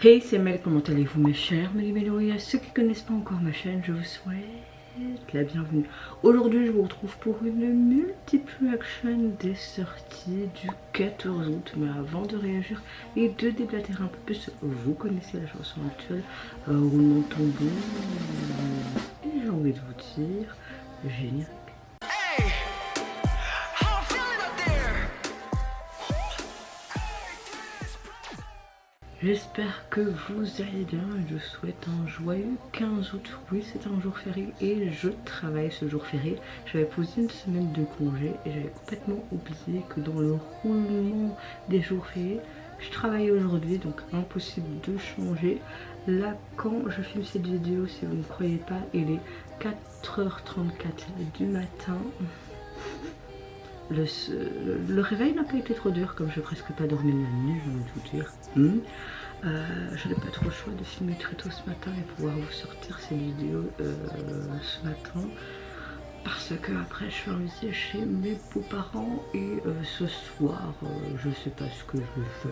Hey, c'est Mel, comment allez-vous mes chers Méli-Mélo? Et à ceux qui ne connaissent pas encore ma chaîne, je vous souhaite la bienvenue. Aujourd'hui, je vous retrouve pour une multiple action des sorties du 14 août. Mais avant de réagir et de déblatérer un peu plus, vous connaissez la chanson actuelle, roulement de tambour. Et j'ai envie de vous dire, générique. J'espère que vous allez bien et je souhaite un joyeux 15 août. Oui, c'est un jour férié et je travaille ce jour férié. J'avais posé une semaine de congé et j'avais complètement oublié que dans le roulement des jours fériés, je travaille aujourd'hui, donc impossible de changer. Là, quand je filme cette vidéo, si vous ne croyez pas, il est 4h34 du matin. Le réveil n'a pas été trop dur, comme je n'ai presque pas dormi de la nuit, je vais vous dire. Je n'ai pas trop le choix de filmer très tôt ce matin et pouvoir vous sortir ces vidéos ce matin. Parce que après je suis invitée chez mes beaux-parents et ce soir, je sais pas ce que je vais faire.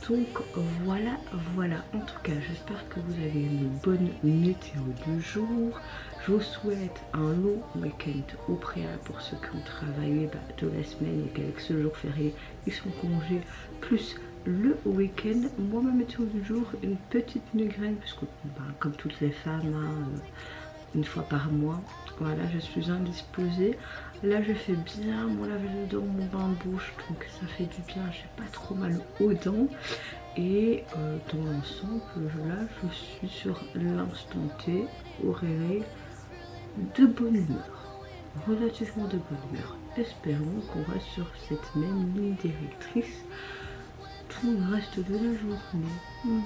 Donc voilà, en tout cas j'espère que vous avez une bonne météo du jour. Je vous souhaite un long week-end au préalable pour ceux qui ont travaillé de la semaine et qu'avec ce jour férié ils sont congés, plus le week-end. Moi ma météo du jour, une petite migraine, parce que comme toutes les femmes, une fois par mois, voilà, je suis indisposée. Là je fais bien mon lavage de dents, mon bain de bouche, donc ça fait du bien, j'ai pas trop mal aux dents. Et dans l'ensemble, là je suis sur l'instant T, au réveil, de bonne humeur, relativement de bonne humeur. Espérons qu'on reste sur cette même ligne directrice tout le reste de la journée.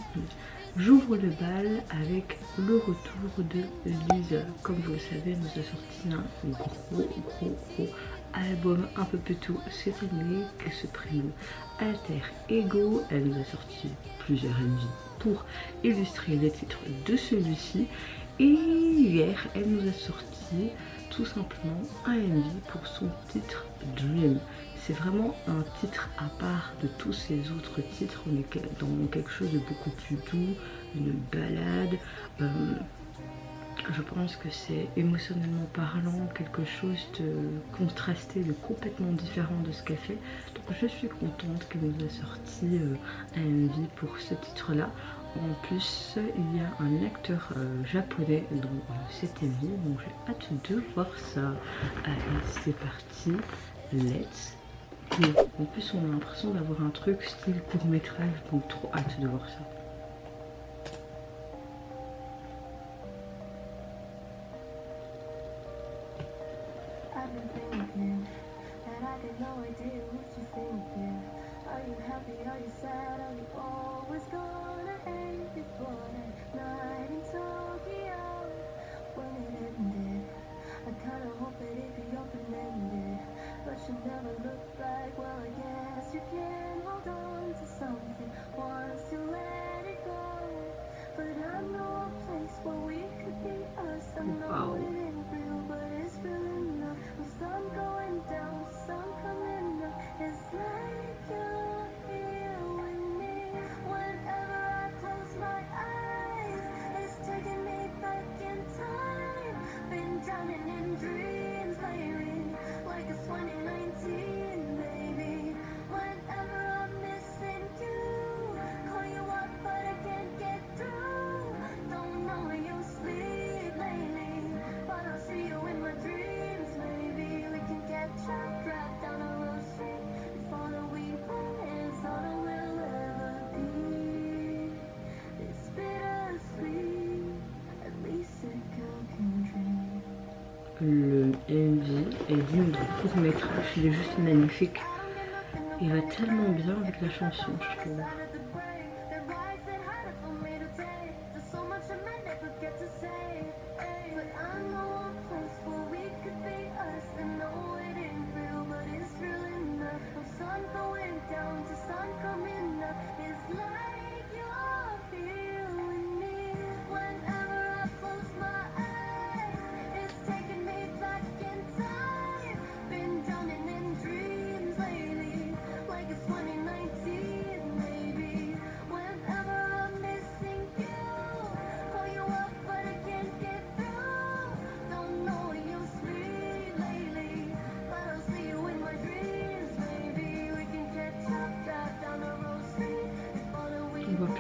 J'ouvre le bal avec le retour de Lisa. Comme vous le savez, elle nous a sorti un gros album un peu plus tôt cette année qui se prénomme Alter Ego. Elle nous a sorti plusieurs MV pour illustrer les titres de celui-ci. Et hier, elle nous a sorti tout simplement un MV pour son titre Dream. C'est vraiment un titre à part de tous ces autres titres. On est dans quelque chose de beaucoup plus doux, une balade. Je pense que c'est émotionnellement parlant, quelque chose de contrasté, de complètement différent de ce qu'elle fait. Donc je suis contente qu'elle nous a sorti un MV pour ce titre-là. En plus, il y a un acteur japonais dans cet MV, donc j'ai hâte de voir ça. Allez, c'est parti, let's go. En plus, on a l'impression d'avoir un truc style court-métrage, donc trop hâte de voir ça. Wow. Le MV est digne de court-métrage, il est juste magnifique. Il va tellement bien avec la chanson, je trouve.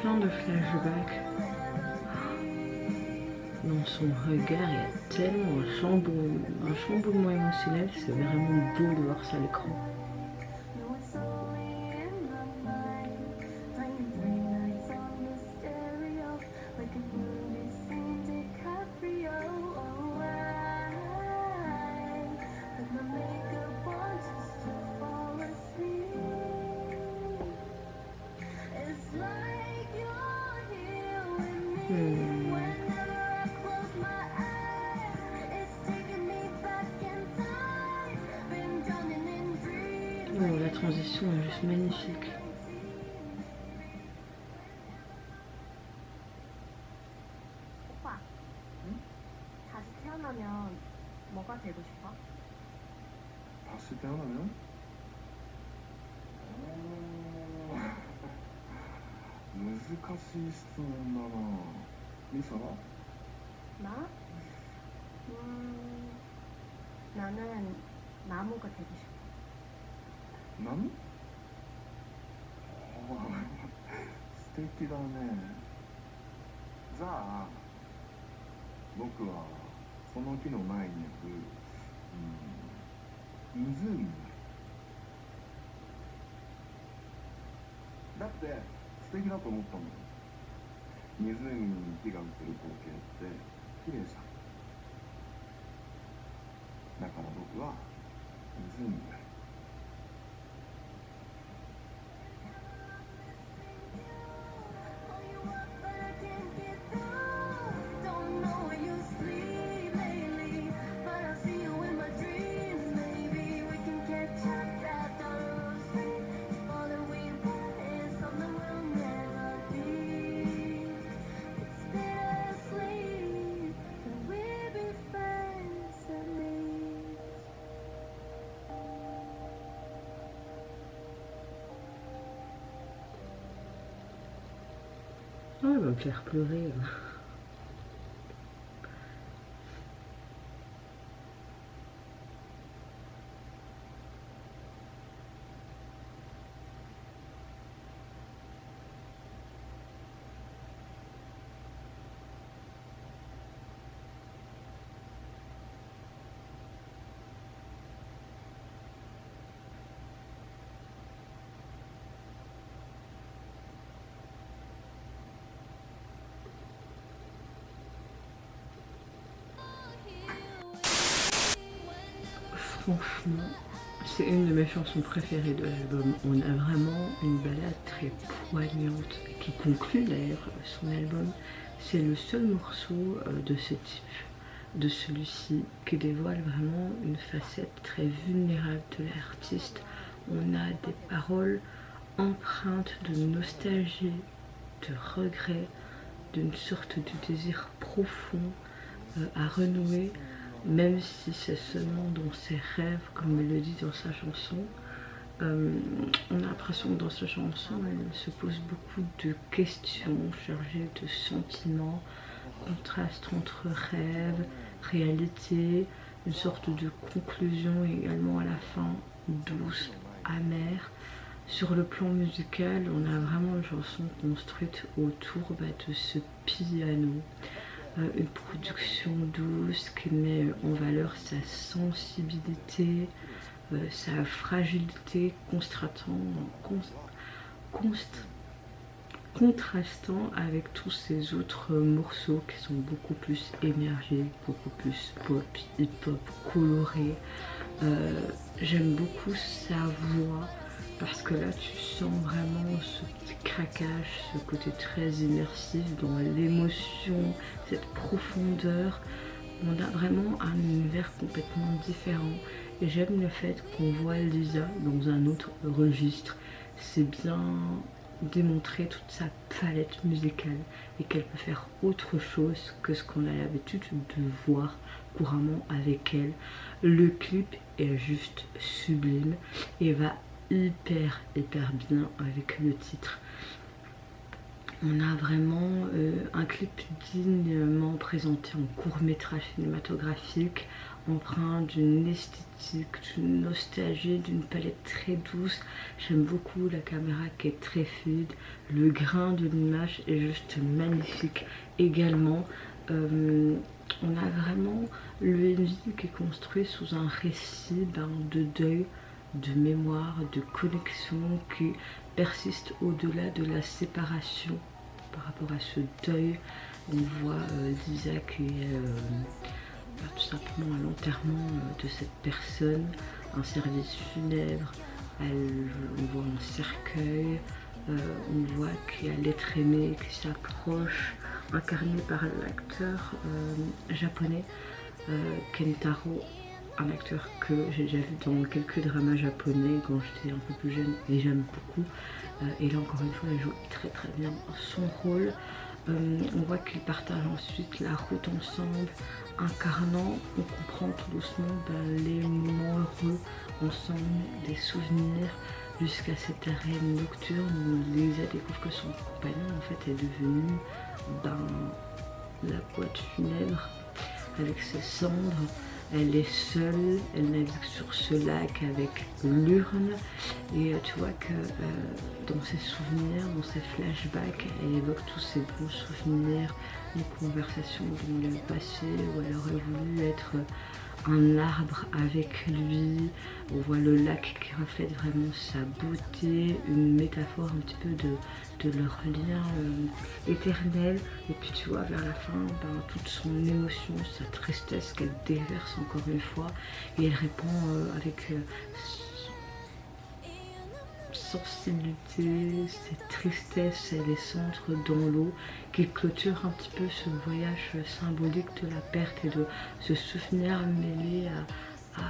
plein de flashbacks. Dans son regard, il y a tellement un chamboulement émotionnel, c'est vraiment beau de voir ça à l'écran. Oh, la transition est juste magnifique. 오빠, 응? 다시 태어나면 뭐가 되고 싶어? 다시 태어나면?難しい質問だな。미사가? 나? 나는 나무가 되고 싶어. 나무? 素敵だね。じゃあ僕はその木の前にある、湖になる。だって素敵だと思ったもん。湖に木が映る光景って綺麗じゃん。だから僕は湖になる。Oh, il va me faire pleurer. Franchement, c'est une de mes chansons préférées de l'album. On a vraiment une balade très poignante qui conclut d'ailleurs son album. C'est le seul morceau de ce type, de celui-ci, qui dévoile vraiment une facette très vulnérable de l'artiste. On a des paroles empreintes de nostalgie, de regret, d'une sorte de désir profond à renouer. Même si c'est seulement dans ses rêves, comme il le dit dans sa chanson, on a l'impression que dans sa chanson, elle se pose beaucoup de questions chargées de sentiments, contraste entre rêve, réalité, une sorte de conclusion également à la fin, douce, amère. Sur le plan musical, on a vraiment une chanson construite autour de ce piano. Une production douce qui met en valeur sa sensibilité, sa fragilité, contrastant avec tous ces autres morceaux qui sont beaucoup plus émergés, beaucoup plus pop, hip-hop, colorés. J'aime beaucoup sa voix parce que là tu sens vraiment ce petit craquage, ce côté très immersif dans l'émotion, cette profondeur. On a vraiment un univers complètement différent et j'aime le fait qu'on voit Lisa dans un autre registre. C'est bien démontrer toute sa palette musicale et qu'elle peut faire autre chose que ce qu'on a l'habitude de voir couramment avec elle. Le clip est juste sublime et va hyper bien avec le titre. On a vraiment un clip dignement présenté en court-métrage cinématographique, empreint d'une esthétique, d'une nostalgie, d'une palette très douce. J'aime beaucoup la caméra qui est très fluide, le grain de l'image est juste magnifique également. On a vraiment le MV qui est construit sous un récit de deuil, de mémoire, de connexion qui persiste au-delà de la séparation. Par rapport à ce deuil, on voit Lisa qui est tout simplement à l'enterrement de cette personne, un service funèbre, on voit un cercueil, on voit qu'il y a l'être aimé qui s'approche, incarné par l'acteur japonais Kentaro, un acteur que j'ai déjà vu dans quelques dramas japonais quand j'étais un peu plus jeune et j'aime beaucoup. Et là encore une fois, il joue très très bien son rôle. On voit qu'ils partagent ensuite la route ensemble, incarnant, on comprend tout doucement les moments heureux ensemble, des souvenirs, jusqu'à cet arrêt nocturne où Lisa découvre que son compagnon en fait est devenu la boîte funèbre avec ses cendres. Elle est seule, elle navigue sur ce lac avec l'urne et tu vois que dans ses souvenirs, dans ses flashbacks, elle évoque tous ses bons souvenirs, les conversations dans le passé où elle aurait voulu être un arbre avec lui. On voit le lac qui reflète vraiment sa beauté, une métaphore un petit peu de leur lien éternel. Et puis tu vois vers la fin toute son émotion, sa tristesse qu'elle déverse encore une fois et elle répond avec sensibilité, cette tristesse, elle est centre dans l'eau qui clôture un petit peu ce voyage symbolique de la perte et de ce souvenir mêlé à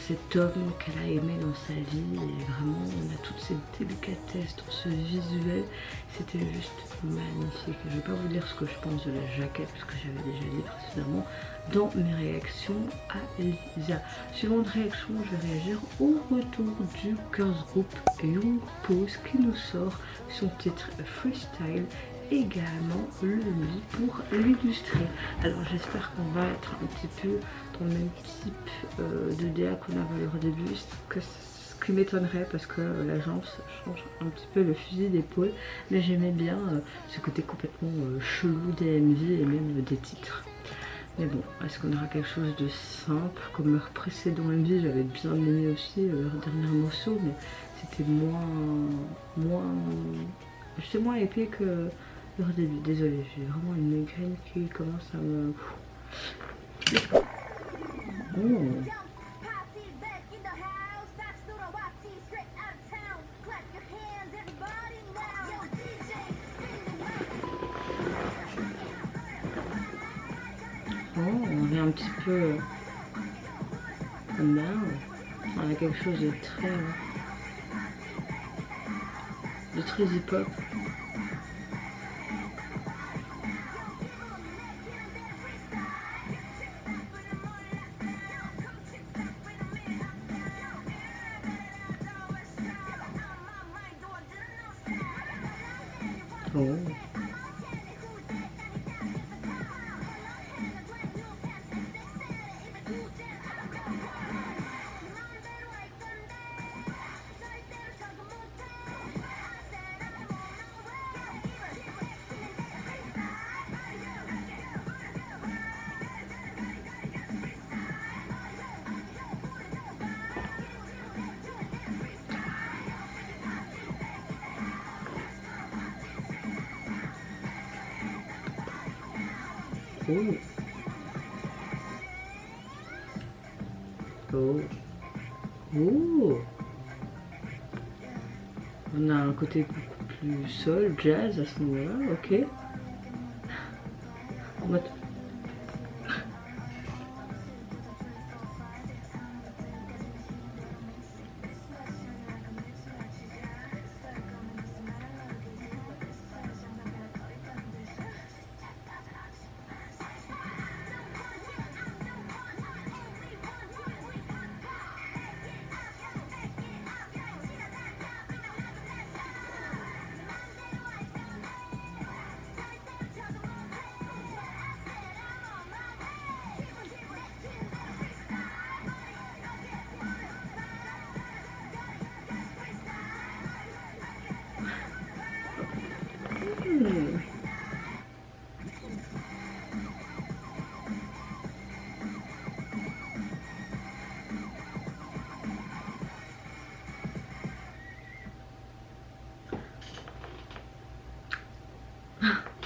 cet homme qu'elle a aimé dans sa vie. Et vraiment on a toute cette délicatesse dans ce visuel, c'était juste magnifique. Je ne vais pas vous dire ce que je pense de la jaquette parce que j'avais déjà dit précédemment dans mes réactions à Lisa. Suivante réaction, je vais réagir au retour du girls group Young Pose qui nous sort son titre Freestyle, également le lit pour l'illustrer. Alors j'espère qu'on va être un petit peu dans le même type de DA qu'on avait au début, ce qui m'étonnerait parce que l'agence change un petit peu le fusil d'épaule, mais j'aimais bien ce côté complètement chelou des MV et même des titres. Mais bon, est-ce qu'on aura quelque chose de simple comme leur précédent MV? J'avais bien aimé aussi leur dernier morceau, mais c'était j'étais moins épais que leur début. Désolée, j'ai vraiment une migraine qui commence à me... On vient un petit peu comme là, on a quelque chose de très hip-hop. Oh. Oh. Oh. Oh. On a un côté beaucoup plus soul, jazz à ce moment-là, ok.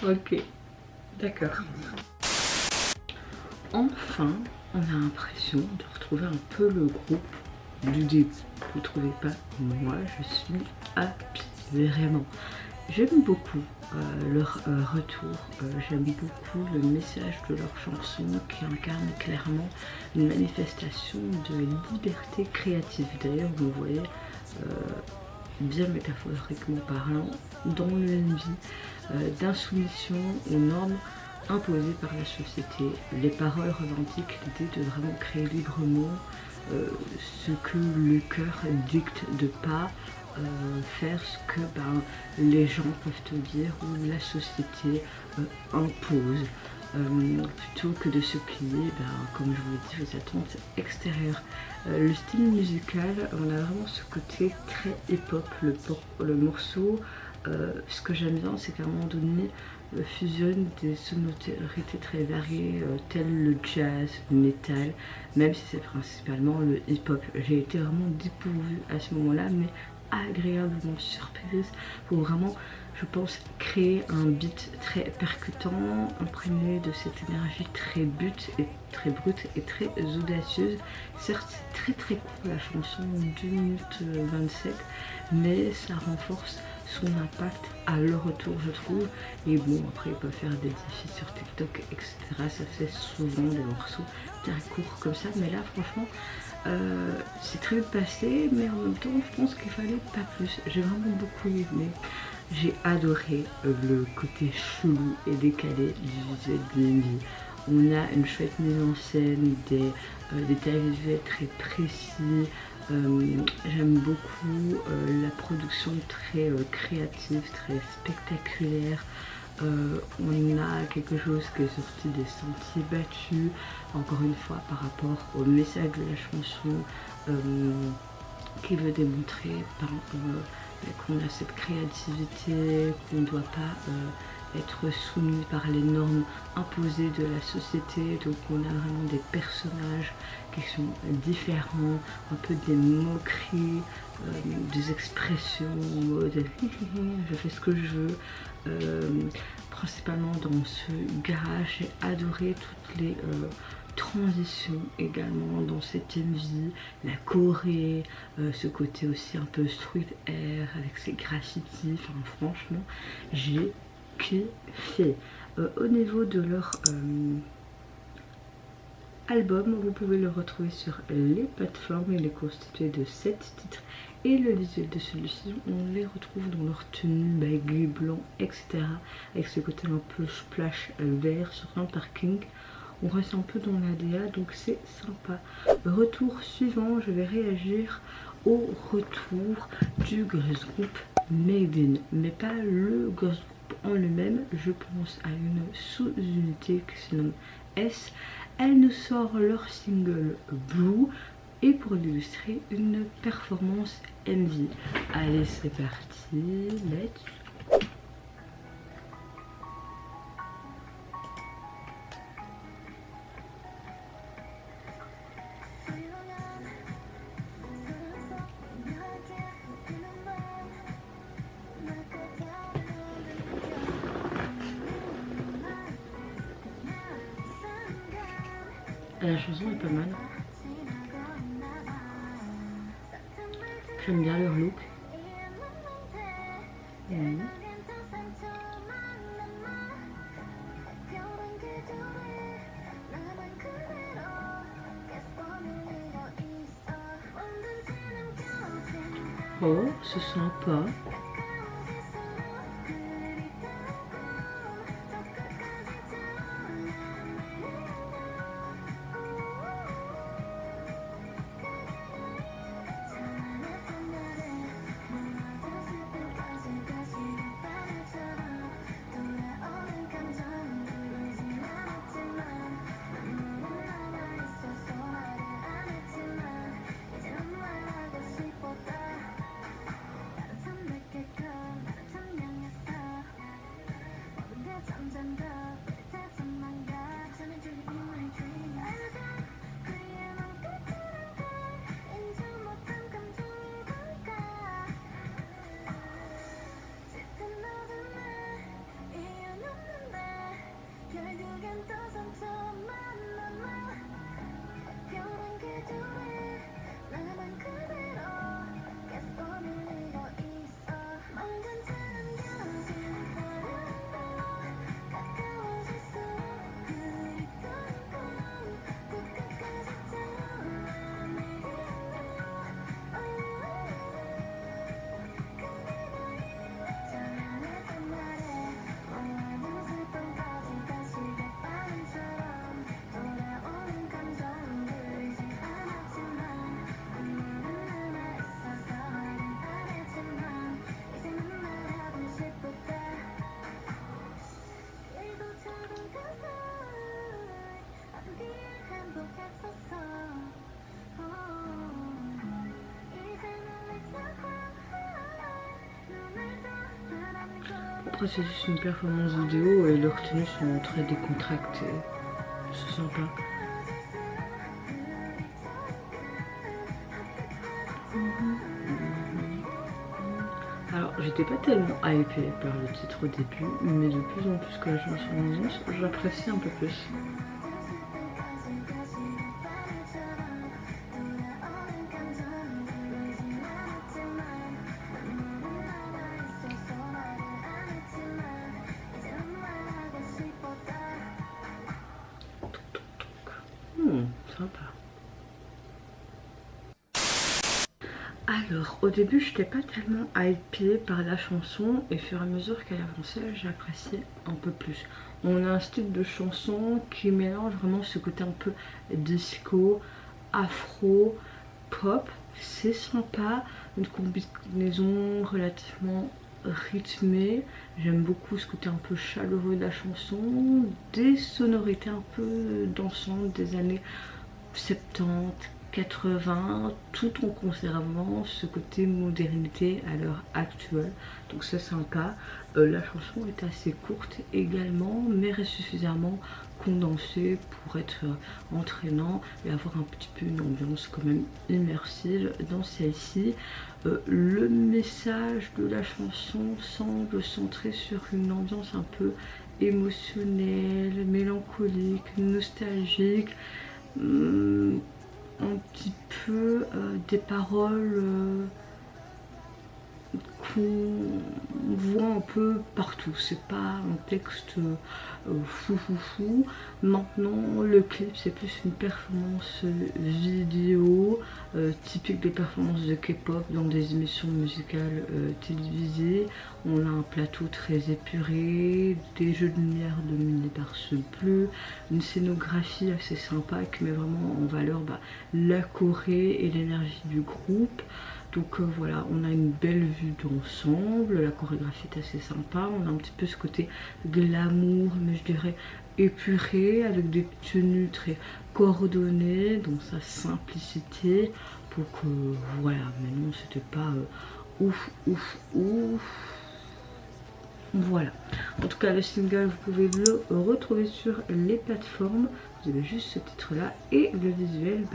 Ok, d'accord. Enfin, on a l'impression de retrouver un peu le groupe du début. Vous ne trouvez pas? Moi, je suis happy, vraiment. J'aime beaucoup leur retour, j'aime beaucoup le message de leur chanson qui incarne clairement une manifestation de liberté créative. D'ailleurs, vous voyez, bien métaphoriquement parlant, dans le MV, d'insoumission aux normes imposées par la société. Les paroles revendiquent l'idée de vraiment créer librement ce que le cœur dicte de pas faire ce que les gens peuvent te dire ou la société impose, plutôt que de se plier, comme je vous l'ai dit, aux attentes extérieures. Le style musical, on a vraiment ce côté très hip-hop, le morceau. Ce que j'aime bien, c'est qu'à un moment donné, fusionne des sonorités très variées, telles le jazz, le métal, même si c'est principalement le hip-hop. J'ai été vraiment dépourvue à ce moment-là, mais agréablement surprise pour vraiment, je pense, créer un beat très percutant, imprégné de cette énergie très brute et très audacieuse. Certes, c'est très court la chanson, 2 minutes 27, mais ça renforce son impact à leur retour, je trouve. Et bon, après ils peuvent faire des défis sur TikTok, etc. Ça fait souvent des morceaux très courts comme ça, mais là franchement c'est très vite passé, mais en même temps je pense qu'il fallait pas plus. J'ai vraiment beaucoup aimé. J'ai adoré le côté chelou et décalé du visuel de Mindy. On a une chouette mise en scène, des détails visuels très précis. J'aime beaucoup la production très créative, très spectaculaire. On a quelque chose qui est sorti des sentiers battus, encore une fois par rapport au message de la chanson, qui veut démontrer qu'on a cette créativité, qu'on ne doit pas être soumis par les normes imposées de la société. Donc on a vraiment des personnages qui sont différents, un peu des moqueries, des expressions en mode je fais ce que je veux. Principalement dans ce garage, j'ai adoré toutes les transitions également dans cette MV, la Corée, ce côté aussi un peu street air avec ses graffitis. Enfin franchement j'ai kiffé. Au niveau de leur album, vous pouvez le retrouver sur les plateformes. Il est constitué de 7 titres et le visuel de celui-ci, on les retrouve dans leur tenue gris, blanc, etc. avec ce côté un peu splash vert sur un parking. On reste un peu dans la DA, donc c'est sympa. Retour suivant, je vais réagir au retour du girls group Made In, mais pas le girls group en lui-même. Je pense à une sous-unité qui se nomme S. Elle nous sort leur single Blue et pour l'illustrer une performance MV. Allez, c'est parti, let's go. La chanson est pas mal. J'aime bien leur look. Oh, c'est sympa. Après c'est juste une performance vidéo et leurs tenues sont très décontractées. C'est sympa. Alors j'étais pas tellement hypée par le titre au début, mais de plus en plus que la chanson avance, j'apprécie un peu plus. Sympa. Alors, au début, je n'étais pas tellement hypée par la chanson et au fur et à mesure qu'elle avançait, j'appréciais un peu plus. On a un style de chanson qui mélange vraiment ce côté un peu disco, afro, pop. C'est sympa, une combinaison relativement rythmée. J'aime beaucoup ce côté un peu chaleureux de la chanson, des sonorités un peu dansantes des années 70, 80, tout en conservant ce côté modernité à l'heure actuelle. Donc c'est sympa. La chanson est assez courte également, mais reste suffisamment condensée pour être entraînant et avoir un petit peu une ambiance quand même immersive dans celle-ci. Le message de la chanson semble centré sur une ambiance un peu émotionnelle, mélancolique, nostalgique. Un petit peu des paroles qu'on voit un peu partout. C'est pas un texte fou. Maintenant le clip c'est plus une performance vidéo typique des performances de K-pop dans des émissions musicales télévisées. On a un plateau très épuré, des jeux de lumière dominés par ce bleu, une scénographie assez sympa qui met vraiment en valeur la Corée et l'énergie du groupe. Donc voilà, on a une belle vue d'ensemble, la chorégraphie est assez sympa, on a un petit peu ce côté glamour, mais je dirais épuré, avec des tenues très coordonnées, dans sa simplicité. Donc voilà, mais non, c'était pas ouf. Voilà, en tout cas le single vous pouvez le retrouver sur les plateformes. Vous avez juste ce titre là et le visuel,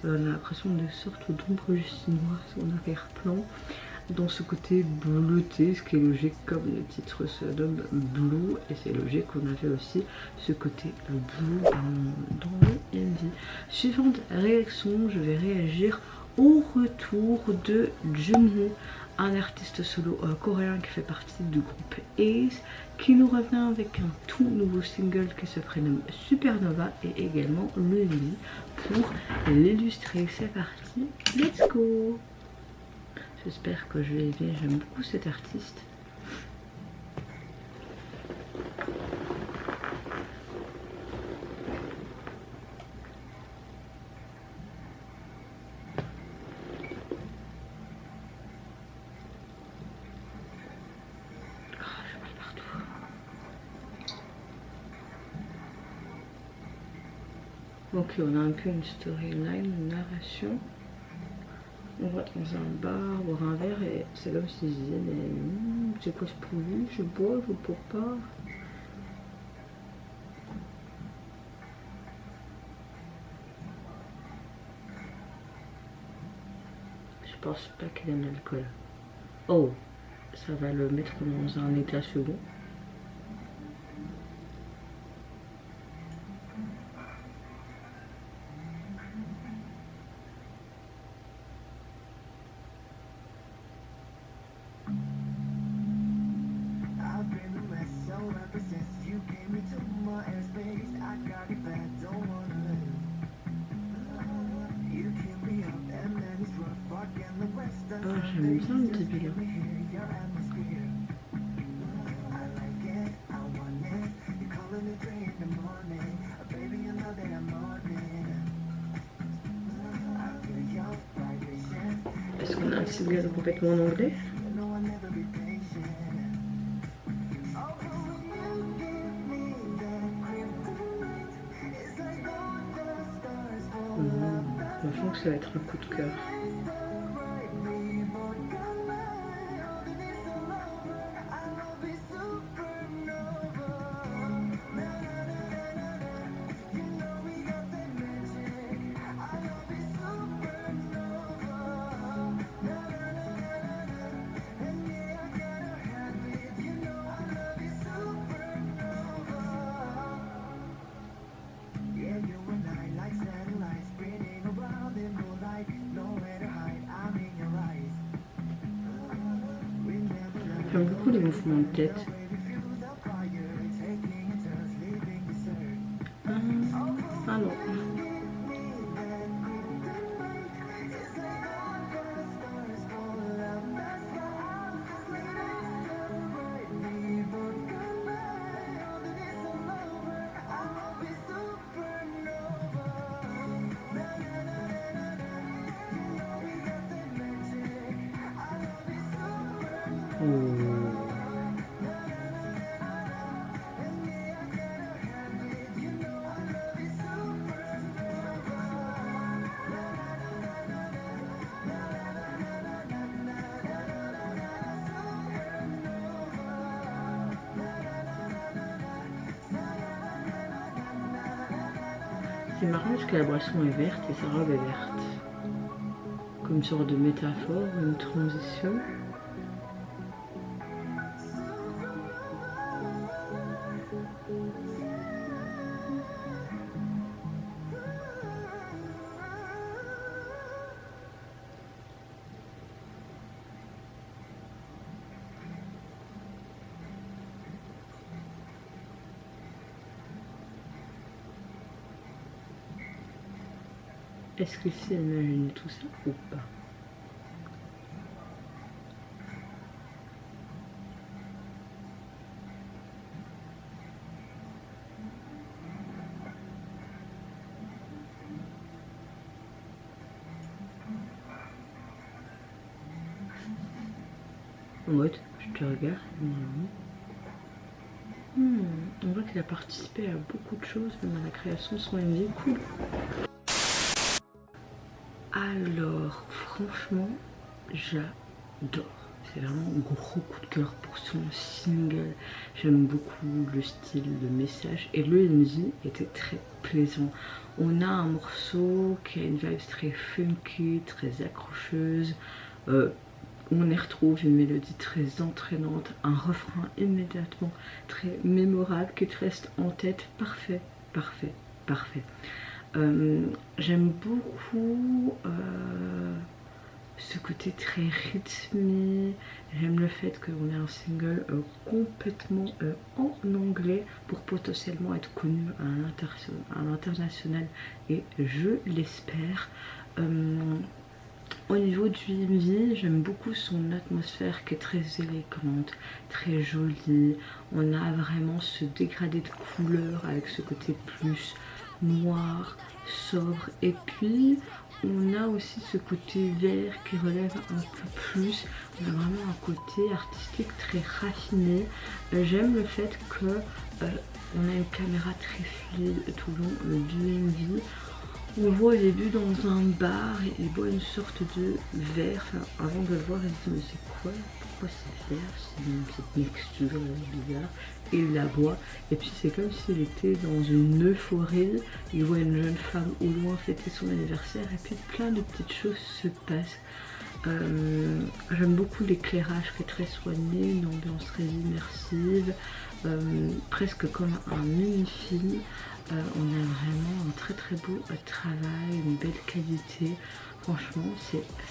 on a l'impression de sorte d'ombre chinoise en arrière-plan dans ce côté bleuté, ce qui est logique comme le titre se nomme Blue, et c'est logique qu'on avait aussi ce côté blue dans le MV. Suivante réaction, je vais réagir au retour de Jungwoo, un artiste solo coréen qui fait partie du groupe Ace, qui nous revient avec un tout nouveau single qui se prénomme Supernova et également le MV pour l'illustrer. C'est parti, let's go! J'espère que je vais aimer, j'aime beaucoup cet artiste. Ok, on a un peu une storyline, une narration. On va dans un bar, boire un verre et c'est comme si je disais mais c'est quoi ce produit? Je bois, je bois pas. Je pense pas qu'il aime l'alcool. Oh, ça va le mettre dans un état second. Oh, j'aime bien le début là. Est-ce qu'on a un single complètement en anglais? Je pense que ça va être un coup de cœur. J'aime beaucoup les mouvements de tête. Ah non. C'est marrant parce que la boisson est verte et sa robe est verte. Comme une sorte de métaphore, une transition. Est-ce que c'est imaginer tout ça ou pas? En mode, je te regarde, on voit qu'il a participé à beaucoup de choses, même à la création de son MV, cool. Alors, franchement, j'adore. C'est vraiment un gros coup de cœur pour son single. J'aime beaucoup le style, le message. Et le MV était très plaisant. On a un morceau qui a une vibe très funky, très accrocheuse. On y retrouve une mélodie très entraînante, un refrain immédiatement très mémorable qui te reste en tête. Parfait, parfait, parfait. J'aime beaucoup ce côté très rythmé. J'aime le fait qu'on ait un single complètement en anglais pour potentiellement être connu à l'international, et je l'espère. Au niveau du MV, j'aime beaucoup son atmosphère qui est très élégante, très jolie. On a vraiment ce dégradé de couleurs avec ce côté plus noir, sobre, et puis on a aussi ce côté vert qui relève un peu plus. On a vraiment un côté artistique très raffiné. J'aime le fait que on a une caméra très fluide tout le long du MV. On voit au début dans un bar, et il boit une sorte de verre. Enfin, avant de le voir, il se dit mais c'est quoi? Pourquoi c'est vert? C'est cette mixture bizarre. Et il la boit, et puis c'est comme s'il était dans une euphorie. Il voit une jeune femme au loin fêter son anniversaire, et puis plein de petites choses se passent. J'aime beaucoup l'éclairage qui est très soigné, une ambiance très immersive, presque comme un mini-film. On a vraiment un très très beau travail, une belle qualité. Franchement,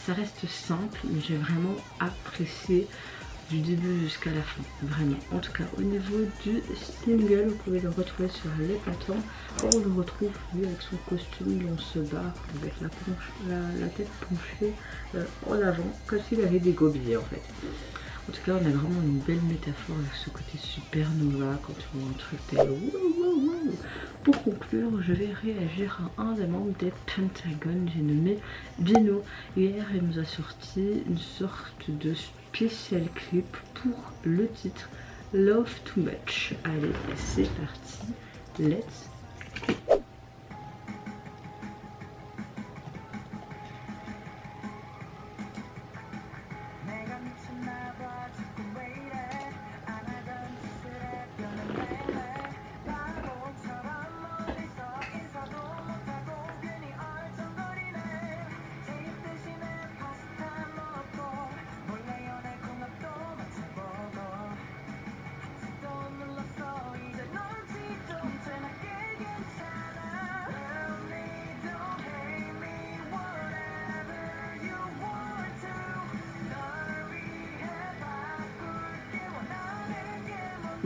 ça reste simple, mais j'ai vraiment apprécié du début jusqu'à la fin, vraiment. En tout cas, au niveau du single, vous pouvez le retrouver sur les plateformes. On le retrouve lui avec son costume dans ce bar, avec la tête penchée en avant, comme s'il avait des gobiers en fait. En tout cas, on a vraiment une belle métaphore avec ce côté supernova quand tu vois un truc tel. Pour conclure, je vais réagir à un des membres des Pentagon, j'ai nommé Bino. Hier, il nous a sorti une sorte de spécial clip pour le titre Love Too Much. Allez, c'est parti, let's go.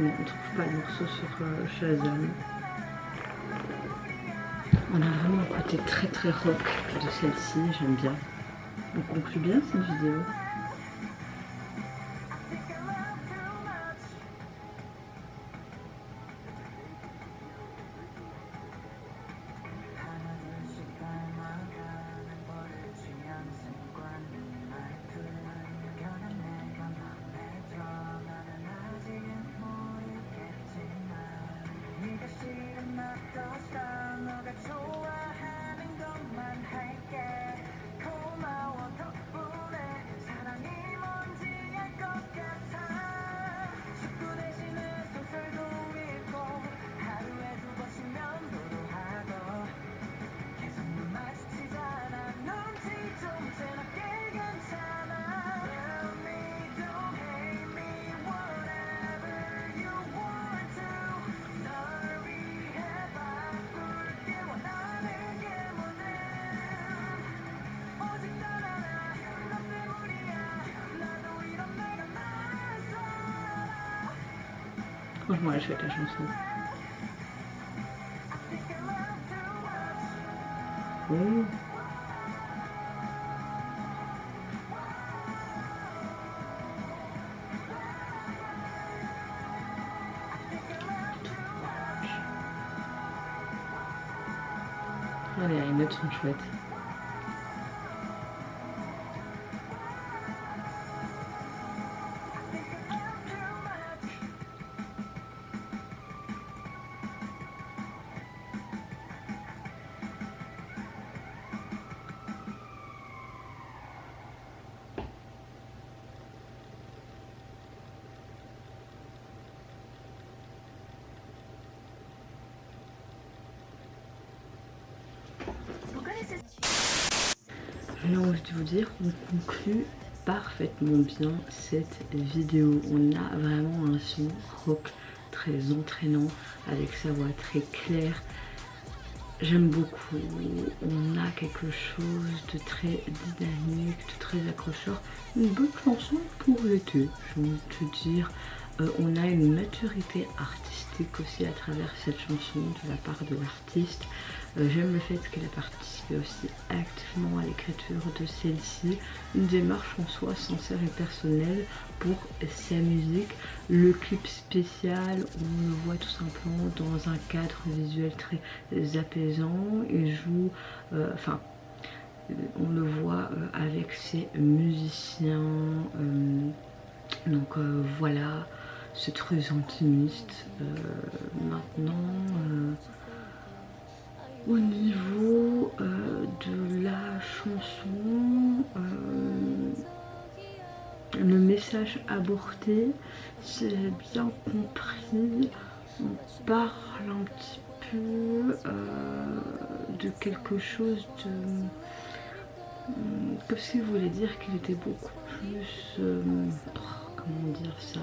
Non, on trouve pas le morceau sur Shazam. On a vraiment un côté très très rock de celle-ci, j'aime bien. On conclut bien cette vidéo. Franchement, elle est chouette la chanson. Oh. Allez, les notes sont chouettes. J'ai envie de vous dire qu'on conclut parfaitement bien cette vidéo. On a vraiment un son rock très entraînant avec sa voix très claire. J'aime beaucoup. On a quelque chose de très dynamique, de très accrocheur. Une bonne chanson pour l'été, j'ai envie de te dire. On a une maturité artistique aussi à travers cette chanson de la part de l'artiste. J'aime le fait qu'elle a participé aussi activement à l'écriture de celle-ci. Une démarche en soi sincère et personnelle pour sa musique. Le clip spécial, on le voit tout simplement dans un cadre visuel très apaisant. Il joue, on le voit avec ses musiciens. Donc voilà, c'est très intimiste. Maintenant, au niveau de la chanson, le message abordé, c'est bien compris. On parle un petit peu de quelque chose de... comme s'il voulait dire qu'il était beaucoup plus... comment dire ça,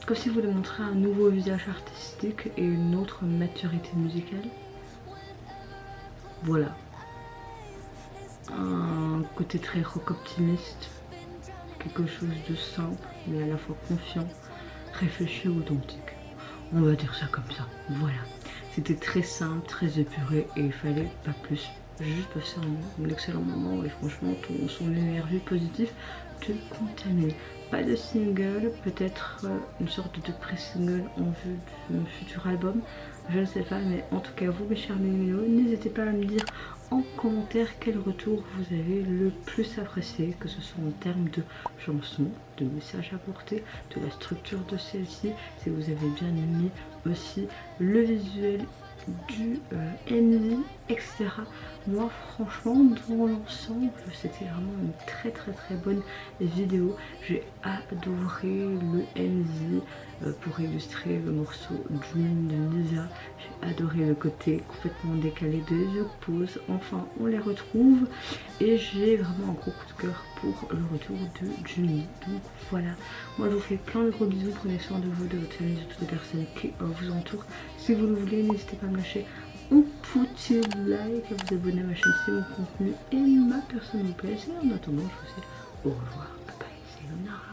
comme si vous voulez montrer un nouveau visage artistique et une autre maturité musicale. Voilà. Un côté très rock optimiste. Quelque chose de simple, mais à la fois confiant, réfléchi, authentique. On va dire ça comme ça. Voilà. C'était très simple, très épuré et il fallait pas plus. Juste passer un excellent moment et franchement son énergie positive te contamine. Pas de single, peut-être une sorte de pré-single en vue de futur album, je ne sais pas, mais en tout cas vous mes chers mignons, n'hésitez pas à me dire en commentaire quel retour vous avez le plus apprécié, que ce soit en termes de chansons, de messages apportés, de la structure de celle-ci, si vous avez bien aimé aussi le visuel du MV, etc. Moi franchement dans l'ensemble c'était vraiment une très bonne vidéo. J'ai adoré le MV pour illustrer le morceau Dream de Lisa. J'ai adoré le côté complètement décalé de The Pose. Enfin on les retrouve et j'ai vraiment un gros coup de cœur pour le retour de Juni. Donc voilà, moi je vous fais plein de gros bisous, prenez soin de vous, de votre famille, de toutes les personnes qui vous entourent. Si vous le voulez, n'hésitez pas à me lâcher un petit like, à vous abonner à ma chaîne si mon contenu et ma personne vous plaît. Et en attendant, je vous dis au revoir, bye bye, c'est Léonard.